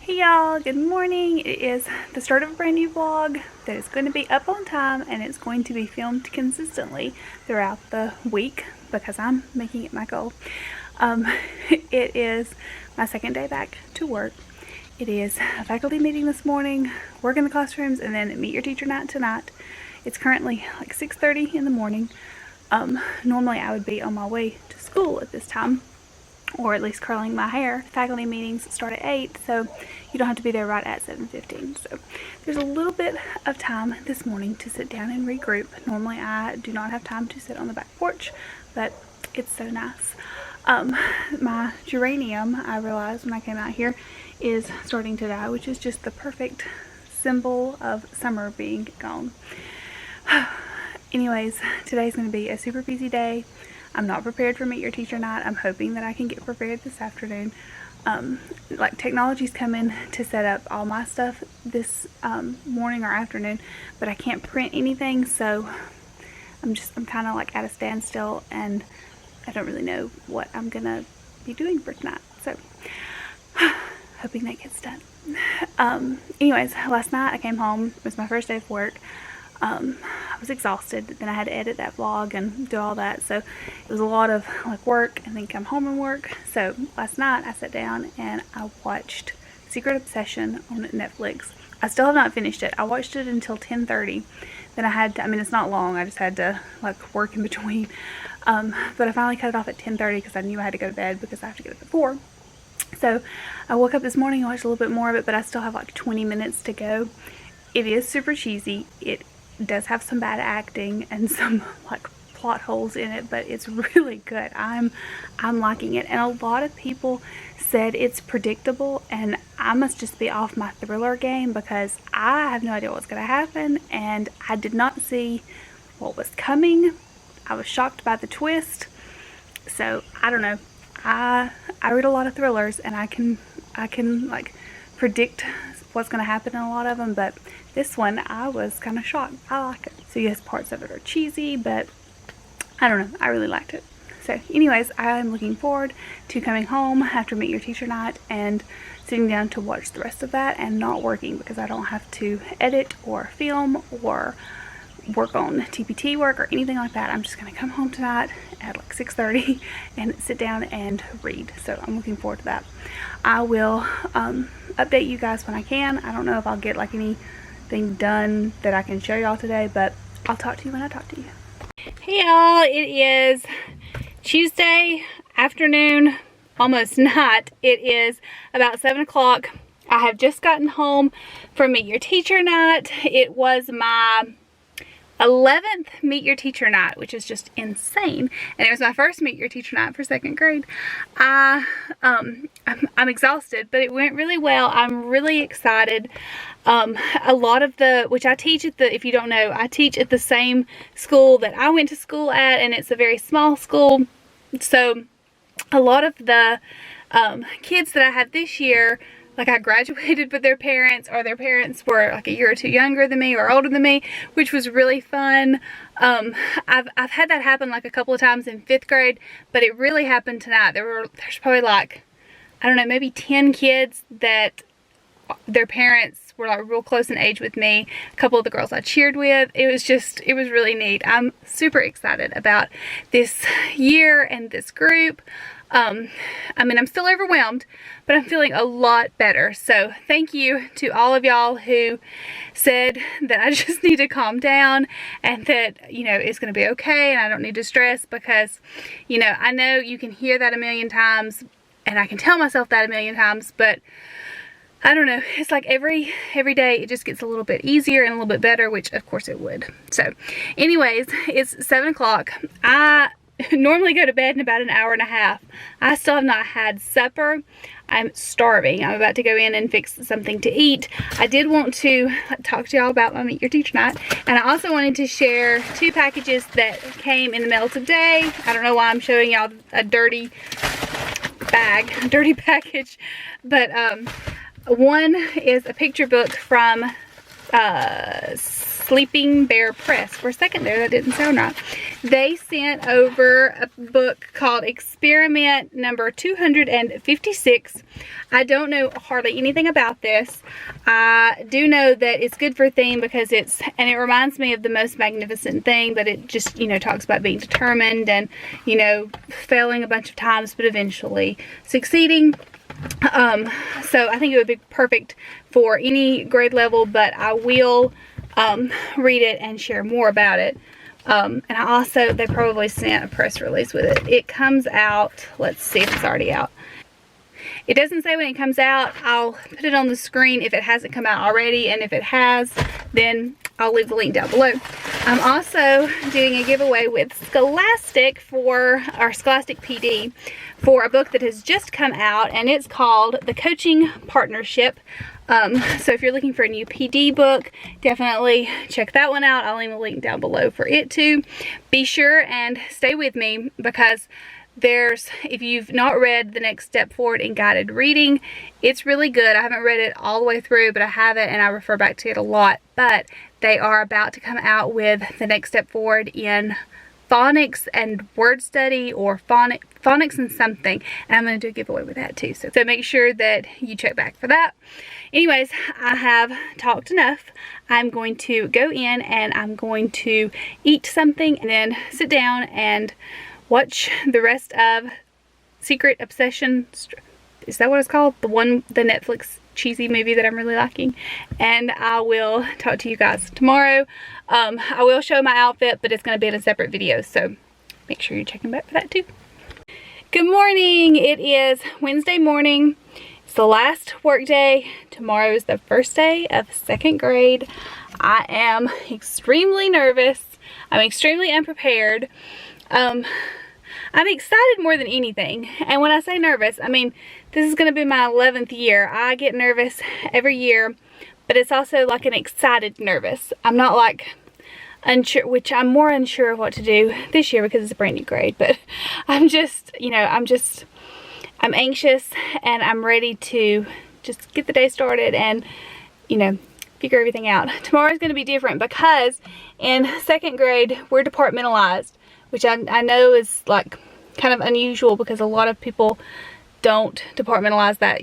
Hey y'all, good morning. It is the start of a brand new vlog that is going to be up on time, and it's going to be filmed consistently throughout the week because I'm making it my goal. It is my second day back to work. It is a faculty meeting this morning, work in the classrooms, and then meet your teacher night tonight. It's currently like 6:30 in the morning. Normally I would be on my way to school at this time, or at least curling my hair. Faculty meetings start at 8, so you don't have to be there right at 7:15. So there's a little bit of time this morning to sit down and regroup. Normally I do not have time to sit on the back porch, but it's so nice. My geranium, I realized when I came out here, is starting to die, which is just the perfect symbol of summer being gone. Anyways, today's going to be a super busy day. I'm not prepared for Meet Your Teacher Night. I'm hoping that I can get prepared this afternoon. Like technology's coming to set up all my stuff this morning or afternoon, but I can't print anything, so I'm kind of like at a standstill, and I don't really know what I'm gonna be doing for tonight. So hoping that gets done. Anyways, last night I came home. It was my first day of work. I was exhausted. Then I had to edit that vlog and do all that, so it was a lot of like work and then come home and work. So last night I sat down and I watched Secret Obsession on Netflix. I still have not finished it. I watched it until 10:30. Then I had to, I mean, it's not long, I just had to like work in between, but I finally cut it off at 10:30 because I knew I had to go to bed because I have to get up at 4. So I woke up this morning and watched a little bit more of it, but I still have like 20 minutes to go. It is super cheesy. It does have some bad acting and some like plot holes in it, but it's really good. I'm liking it, and a lot of people said it's predictable, and I must just be off my thriller game because I have no idea what's going to happen, and I did not see what was coming. I was shocked by the twist, so I don't know. I read a lot of thrillers, and I can like predict what's going to happen in a lot of them, but this one I was kind of shocked. I like it. So yes, parts of it are cheesy, but I don't know, I really liked it. So anyways, I'm looking forward to coming home after Meet Your Teacher Night and sitting down to watch the rest of that and not working, because I don't have to edit or film or work on TPT work or anything like that. I'm just going to come home tonight at like 6:30 and sit down and read. So I'm looking forward to that. I will update you guys when I can. I don't know if I'll get like anything done that I can show y'all today, but I'll talk to you when I talk to you. Hey y'all, it is Tuesday afternoon, almost night. It is about 7 o'clock. I have just gotten home from Meet Your Teacher Night. It was my 11th Meet Your Teacher Night, which is just insane, and it was my first Meet Your Teacher Night for 2nd grade. I'm exhausted, but it went really well. I'm really excited. A lot of which I teach at if you don't know, I teach at the same school that I went to school at, and it's a very small school, so a lot of the kids that I have this year, like I graduated with their parents, or their parents were like a year or two younger than me or older than me, which was really fun. I've had that happen like a couple of times in 5th grade, but it really happened tonight. There's probably like, I don't know, maybe 10 kids that their parents were like real close in age with me. A couple of the girls I cheered with. It was really neat. I'm super excited about this year and this group. I mean, I'm still overwhelmed, but I'm feeling a lot better. So thank you to all of y'all who said that I just need to calm down and that, you know, it's going to be okay and I don't need to stress, because, you know, I know you can hear that a million times and I can tell myself that a million times, but I don't know, it's like every day it just gets a little bit easier and a little bit better, which of course it would. So anyways, it's 7 o'clock. I normally go to bed in about an hour and a half. I still have not had supper. I'm starving. I'm about to go in and fix something to eat. I did want to talk to y'all about my Meet Your Teacher Night, and I also wanted to share 2 packages that came in the mail today. I don't know why I'm showing y'all a dirty package, but one is a picture book from Sleeping Bear Press. For a second there, that didn't sound right. They sent over a book called Experiment number 256. I don't know hardly anything about this. I do know that it's good for theme because and it reminds me of The Most Magnificent Thing, but it just, you know, talks about being determined and, you know, failing a bunch of times, but eventually succeeding. So I think it would be perfect for any grade level, but I will read it and share more about it. And they probably sent a press release with it. It comes out, let's see if it's already out. It doesn't say when it comes out. I'll put it on the screen if it hasn't come out already, and if it has, then I'll leave the link down below. I'm also doing a giveaway with Scholastic for our Scholastic PD for a book that has just come out, and it's called The Coaching Partnership. So if you're looking for a new PD book, definitely check that one out. I'll leave a link down below for it too. Be sure and stay with me because if you've not read The Next Step Forward in Guided Reading, it's really good. I haven't read it all the way through, but I have it and I refer back to it a lot. But they are about to come out with The Next Step Forward in phonics and word study, or phonics and something, and I'm going to do a giveaway with that too, so make sure that you check back for that. Anyways, I have talked enough. I'm going to go in and I'm going to eat something and then sit down and watch the rest of Secret Obsession. Is that what it's called? The Netflix cheesy movie that I'm really liking. And I will talk to you guys tomorrow. I will show my outfit, but it's going to be in a separate video, so make sure you're checking back for that too. Good morning. It is Wednesday morning. It's the last work day. Tomorrow is the first day of 2nd grade. I am extremely nervous. I'm extremely unprepared. I'm excited more than anything. And when I say nervous, I mean, this is going to be my 11th year. I get nervous every year, but it's also like an excited nervous. I'm not like unsure, which I'm more unsure of what to do this year because it's a brand new grade, but I'm just, you know, I'm anxious and I'm ready to just get the day started and, you know, figure everything out. Tomorrow's going to be different because in 2nd grade, we're departmentalized, which I know is like kind of unusual because a lot of people don't departmentalize that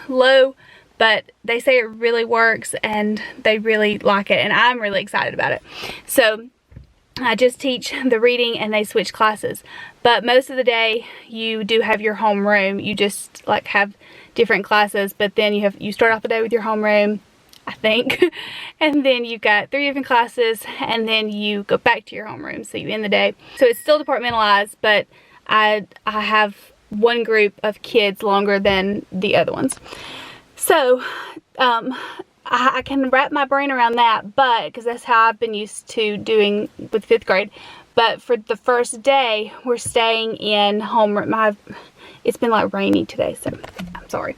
low, but they say it really works and they really like it, and I'm really excited about it. So I just teach the reading and they switch classes, but most of the day you do have your homeroom. You just like have different classes, but then you start off the day with your homeroom, I think, and then you've got 3 different classes, and then you go back to your homeroom, so you end the day. So it's still departmentalized, but I have one group of kids longer than the other ones. So I can wrap my brain around that, but because that's how I've been used to doing with 5th grade. But for the first day, we're staying in homeroom. It's been like rainy today, so I'm sorry.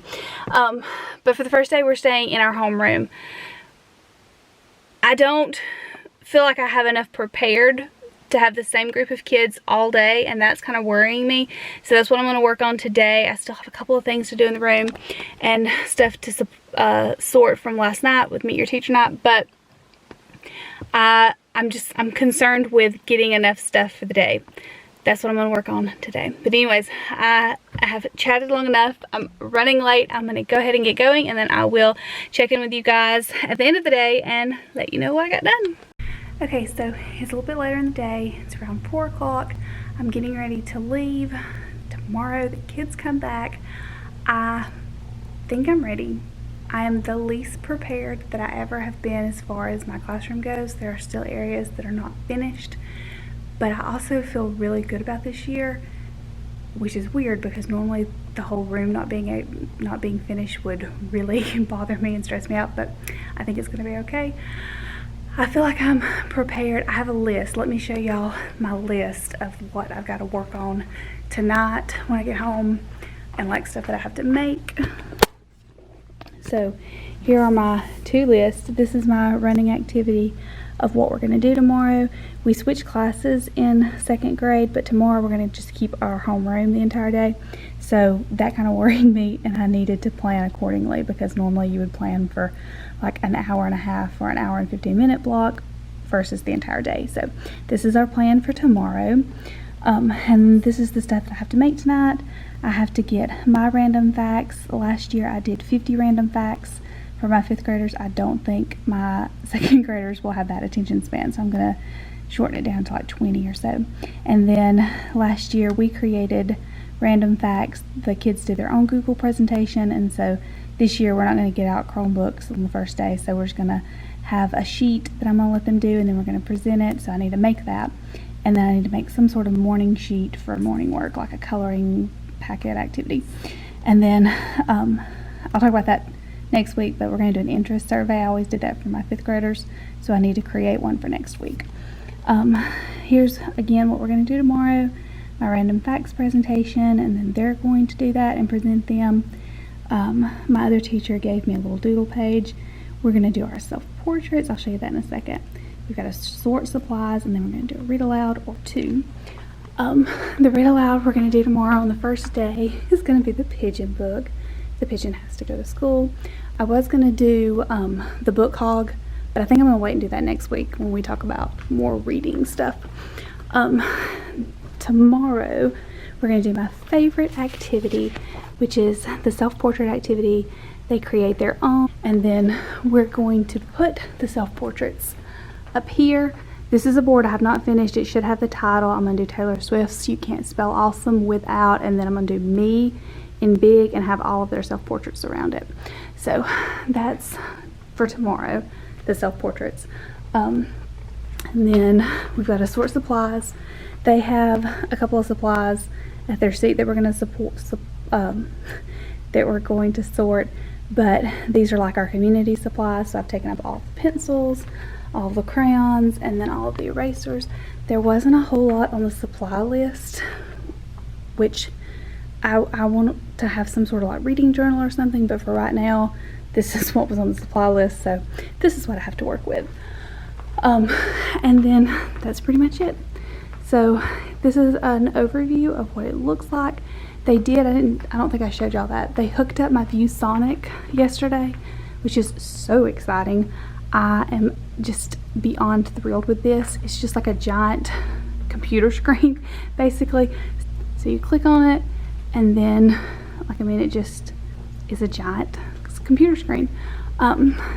But for the first day, we're staying in our homeroom. I don't feel like I have enough prepared to have the same group of kids all day, and that's kind of worrying me. So that's what I'm going to work on today. I still have a couple of things to do in the room and stuff to sort from last night with Meet Your Teacher Night, but I'm concerned with getting enough stuff for the day. That's what I'm going to work on today. But anyways, I have chatted long enough. I'm running late. I'm going to go ahead and get going, and then I will check in with you guys at the end of the day and let you know what I got done. Okay, so it's a little bit later in the day. It's around 4 o'clock. I'm getting ready to leave. Tomorrow the kids come back. I think I'm ready. I am the least prepared that I ever have been as far as my classroom goes. There are still areas that are not finished, but I also feel really good about this year, which is weird because normally the whole room not being finished would really bother me and stress me out, but I think it's going to be okay. I feel like I'm prepared. I have a list. Let me show y'all my list of what I've got to work on tonight when I get home, and like stuff that I have to make. So here are my 2 lists. This is my running activity of what we're going to do tomorrow. We switch classes in 2nd grade, but tomorrow we're going to just keep our homeroom the entire day. So that kind of worried me, and I needed to plan accordingly because normally you would plan for like an hour and a half or an hour and 15-minute block versus the entire day. So this is our plan for tomorrow. And this is the stuff that I have to make tonight. I have to get my random facts. Last year I did 50 random facts for my 5th graders. I don't think my 2nd graders will have that attention span, so I'm going to shorten it down to like 20 or so. And then last year we created random facts. The kids did their own Google presentation, and so this year we're not going to get out Chromebooks on the first day, so we're just going to have a sheet that I'm going to let them do, and then we're going to present it. So I need to make that, and then I need to make some sort of morning sheet for morning work, like a coloring packet activity. And then I'll talk about that next week, but we're going to do an interest survey. I always did that for my 5th graders, so I need to create one for next week. Here's again what we're going to do tomorrow: my random facts presentation, and then they're going to do that and present them. My other teacher gave me a little doodle page. We're going to do our self-portraits. I'll show you that in a second. We've got to sort supplies, and then we're going to do a read aloud or 2. The read aloud we're going to do tomorrow on the first day is going to be the pigeon book. The pigeon has to go to school. I was going to do the book hog, but I think I'm going to wait and do that next week when we talk about more reading stuff. Tomorrow we're going to do my favorite activity, which is the self-portrait activity. They create their own, and then we're going to put the self-portraits up here. This is a board I have not finished. It should have the title. I'm going to do Taylor Swift's You Can't Spell Awesome without, and then I'm going to do me in big and have all of their self-portraits around it. So that's for tomorrow, the self-portraits. And then we've got to sort supplies. They have a couple of supplies at their seat that we're going to sort, but these are like our community supplies. So I've taken up all the pencils, all the crayons, and then all of the erasers. There wasn't a whole lot on the supply list, which I want to have some sort of like reading journal or something, but for right now this is what was on the supply list, so this is what I have to work with. And then that's pretty much it. So this is an overview of what it looks like. They did, I don't think I showed y'all that, they hooked up my ViewSonic yesterday, which is so exciting. I am just beyond thrilled with this. It's just like a giant computer screen basically. So you click on it, and then it just is a giant computer screen.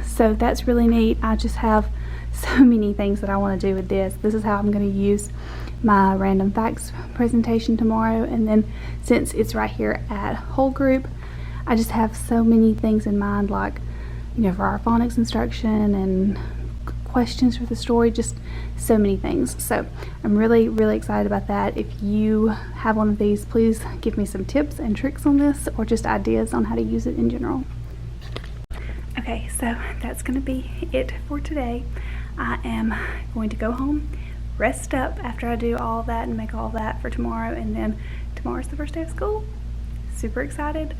So that's really neat. I just have so many things that I want to do with this. This is how I'm going to use my random facts presentation tomorrow, and then since it's right here at Whole Group, I just have so many things in mind, like, you know, for our phonics instruction and questions for the story, just so many things. So I'm really, really excited about that. If you have one of these, please give me some tips and tricks on this, or just ideas on how to use it in general. Okay, so that's going to be it for today. I am going to go home, rest up after I do all that and make all that for tomorrow, and then tomorrow's the first day of school. Super excited,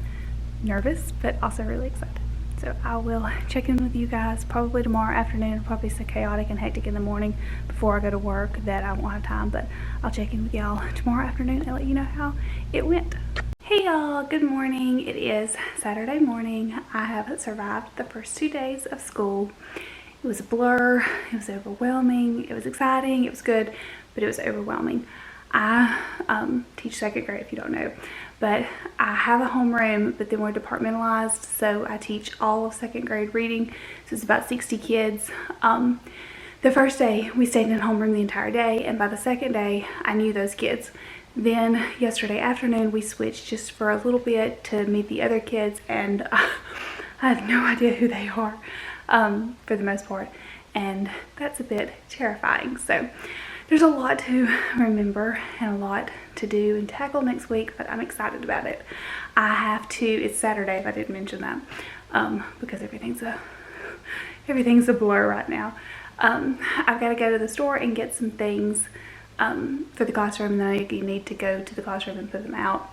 nervous, but also really excited. So I will check in with you guys probably tomorrow afternoon. It'll probably be so chaotic and hectic in the morning before I go to work that I won't have time, but I'll check in with y'all tomorrow afternoon and let you know how it went. Hey y'all, good morning. It is Saturday morning. I have survived the first 2 days of school. It was a blur, it was overwhelming, it was exciting, it was good, but it was overwhelming. I teach 2nd grade, if you don't know, but I have a homeroom, but then we're departmentalized, so I teach all of 2nd grade reading, so it's about 60 kids. The first day we stayed in homeroom the entire day, and by the second day I knew those kids. Then yesterday afternoon we switched just for a little bit to meet the other kids, and I have no idea who they are for the most part, and that's a bit terrifying. So there's a lot to remember and a lot to do and tackle next week, but I'm excited about it. It's Saturday, if I didn't mention that, because everything's a blur right now. I've got to go to the store and get some things for the classroom, and then I need to go to the classroom and put them out.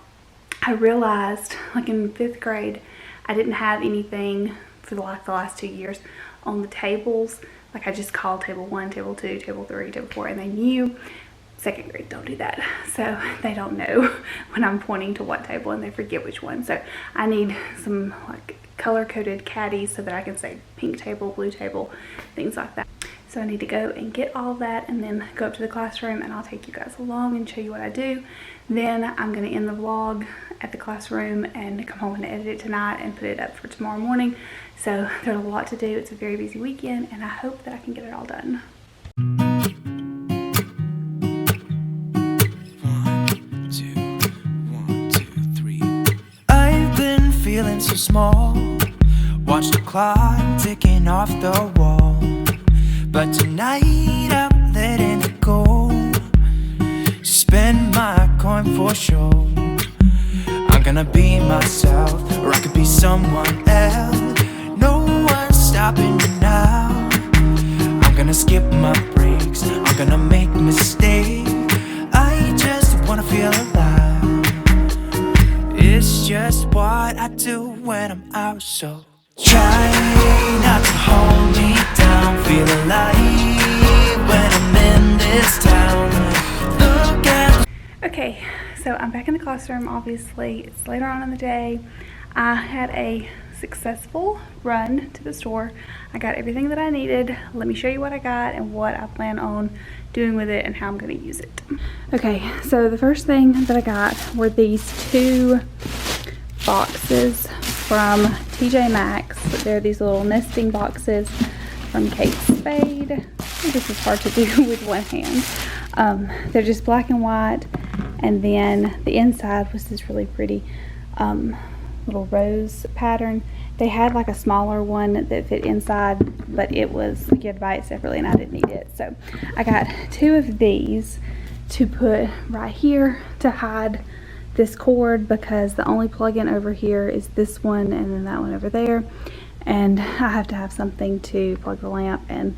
I realized, like in 5th grade, I didn't have anything for the last 2 years on the tables. Like I just called table 1, table 2, table 3, table 4, and they knew. 2nd grade don't do that, so they don't know when I'm pointing to what table, and they forget which one. So I need some like color-coded caddies so that I can say pink table, blue table, things like that. So I need to go and get all of that and then go up to the classroom, and I'll take you guys along and show you what I do. Then I'm going to end the vlog at the classroom and come home and edit it tonight and put it up for tomorrow morning. So there's a lot to do. It's a very busy weekend, and I hope that I can get it all done. 1, 2, 1, 2, 3. I've been feeling so small. Watch the clock ticking off the wall. But tonight I'm letting it go. Spend my coin for sure. I'm gonna be myself, or I could be someone else. No one's stopping me now. I'm gonna skip my breaks, I'm gonna make mistakes. I just wanna feel alive. It's just what I do when I'm out, so try not to hold me down. Feel alive when I'm in this town. Look at. Okay, so I'm back in the classroom. Obviously, it's later on in the day. I had a successful run to the store. I got everything that I needed. Let me show you what I got and what I plan on doing with it and how I'm going to use it. Okay, so the first thing that I got were these 2 boxes from TJ Maxx. They're these little nesting boxes from Kate Spade. This is hard to do with one hand. They're just black and white, and then the inside was this really pretty little rose pattern. They had like a smaller one that fit inside, but it was, you had to buy it separately, and I didn't need it. So I got 2 of these to put right here to hide this cord, because the only plug-in over here is this one and then that one over there, and I have to have something to plug the lamp and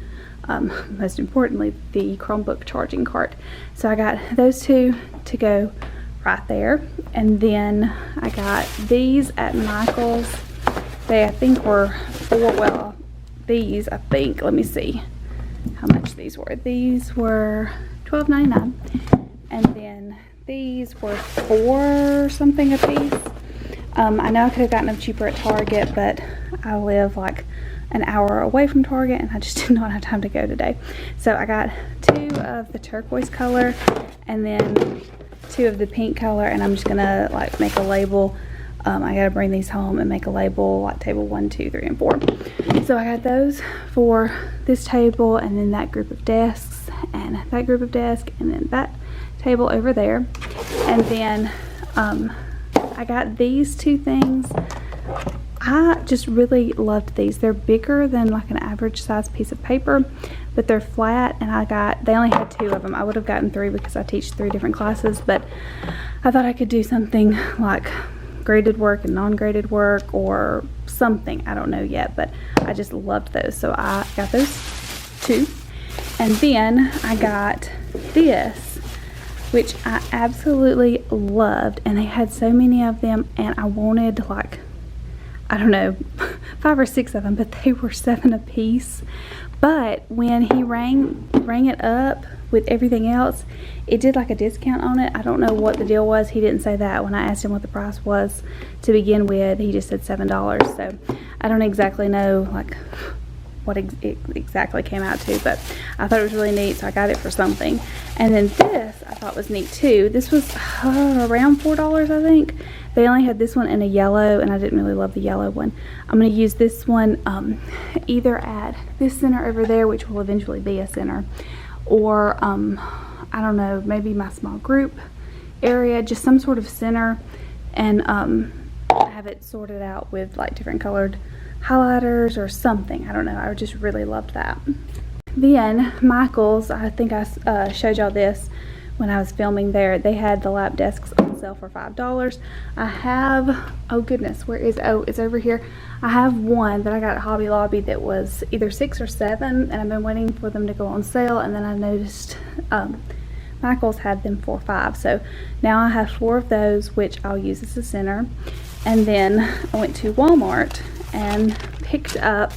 most importantly the Chromebook charging cart. So I got those 2 to go right there, and then I got these at Michael's. They I think were these I think, let me see how much these were. These were $12.99, and then these were $4 something a piece. I know I could have gotten them cheaper at Target, but I live like an hour away from Target and I just did not have time to go today. So I got 2 of the turquoise color and then 2 of the pink color, and I'm just gonna like make a label. I gotta bring these home and make a label like table 1, 2, 3, and 4. So I got those for this table, and then that group of desks, and that group of desks, and then that table over there. And then I got these 2 things. I just really loved these. They're bigger than like an average size piece of paper, but they're flat, and they only had 2 of them. I would have gotten 3 because I teach 3 different classes, but I thought I could do something like graded work and non-graded work or something. I don't know yet, but I just loved those. So I got those 2. And then I got this, which I absolutely loved, and they had so many of them, and I wanted like, I don't know, 5 or 6 of them, but they were 7 a piece. But when he rang it up with everything else, it did like a discount on it. I don't know what the deal was. He didn't say that. When I asked him what the price was to begin with, he just said $7. So I don't exactly know like what it exactly came out to, but I thought it was really neat, so I got it for something. And then this I thought was neat too. This was around $4, I think. They only had this one in a yellow, and I didn't really love the yellow one. I'm going to use this one either at this center over there, which will eventually be a center, or I don't know, maybe my small group area, just some sort of center, and have it sorted out with like different colored highlighters or something. I don't know. I just really loved that. Then Michael's, I think I showed y'all this when I was filming there. They had the lap desks on sale for $5. I have, oh goodness, where is, oh, it's over here. I have one that I got at Hobby Lobby that was either 6 or 7, and I've been waiting for them to go on sale, and then I noticed Michael's had them for $5. So now I have 4 of those, which I'll use as a center. And then I went to Walmart and picked up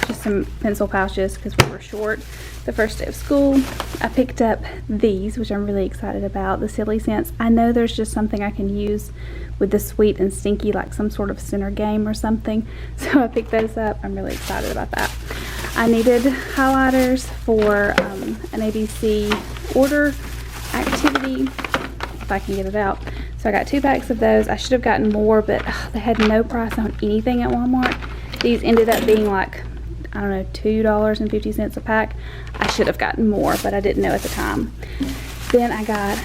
just some pencil pouches because we were short the first day of school. I picked up these, which I'm really excited about, the Silly Scents. I know there's just something I can use with the sweet and stinky, like some sort of center game or something. So I picked those up. I'm really excited about that. I needed highlighters for an ABC order activity, if I can get it out. So I got 2 packs of those. I should have gotten more, but they had no price on anything at Walmart. These ended up being like, I don't know, $2.50 a pack. I should have gotten more, but I didn't know at the time. Then I got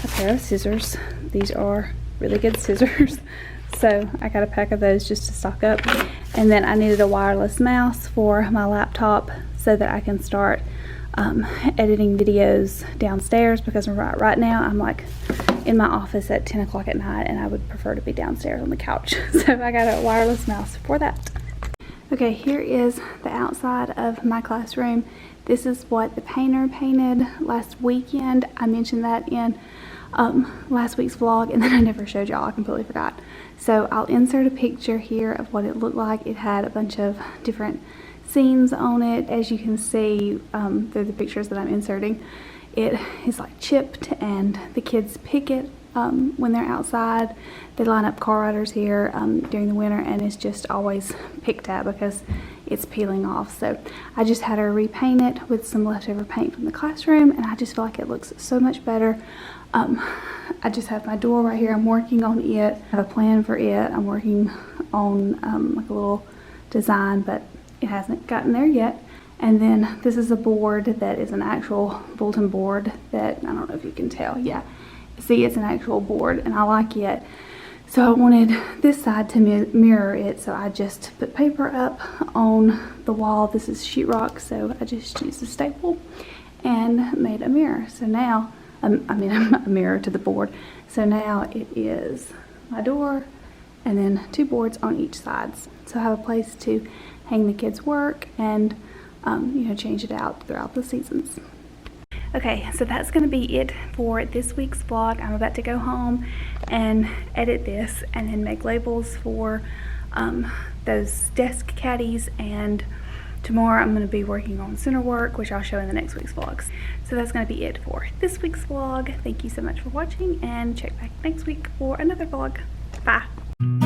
a pair of scissors. These are really good scissors. So I got a pack of those just to stock up. And then I needed a wireless mouse for my laptop so that I can start editing videos downstairs, because right now I'm like in my office at 10 o'clock at night and I would prefer to be downstairs on the couch. So I got a wireless mouse for that. Okay, here is the outside of my classroom. This is what the painter painted last weekend. I mentioned that in last week's vlog, and then I never showed y'all. I completely forgot. So I'll insert a picture here of what it looked like. It had a bunch of different scenes on it, as you can see through the pictures that I'm inserting. It is like chipped, and the kids pick it when they're outside. They line up car riders here during the winter, and it's just always picked at because it's peeling off. So I just had her repaint it with some leftover paint from the classroom, and I just feel like it looks so much better. I just have my door right here. I'm working on it. I have a plan for it. I'm working on like a little design, but it hasn't gotten there yet. And then this is a board that is an actual bulletin board that, I don't know if you can tell. Yeah, see, it's an actual board, and I like it. So I wanted this side to mirror it, so I just put paper up on the wall. This is sheetrock, so I just used a staple and made a mirror. So now, a mirror to the board. So now it is my door, and then 2 boards on each side. So I have a place to hang the kids' work and you know, change it out throughout the seasons. Okay, so that's going to be it for this week's vlog. I'm about to go home and edit this and then make labels for those desk caddies, and tomorrow I'm going to be working on center work, which I'll show in the next week's vlogs. So that's going to be it for this week's vlog. Thank you so much for watching, and check back next week for another vlog. Bye!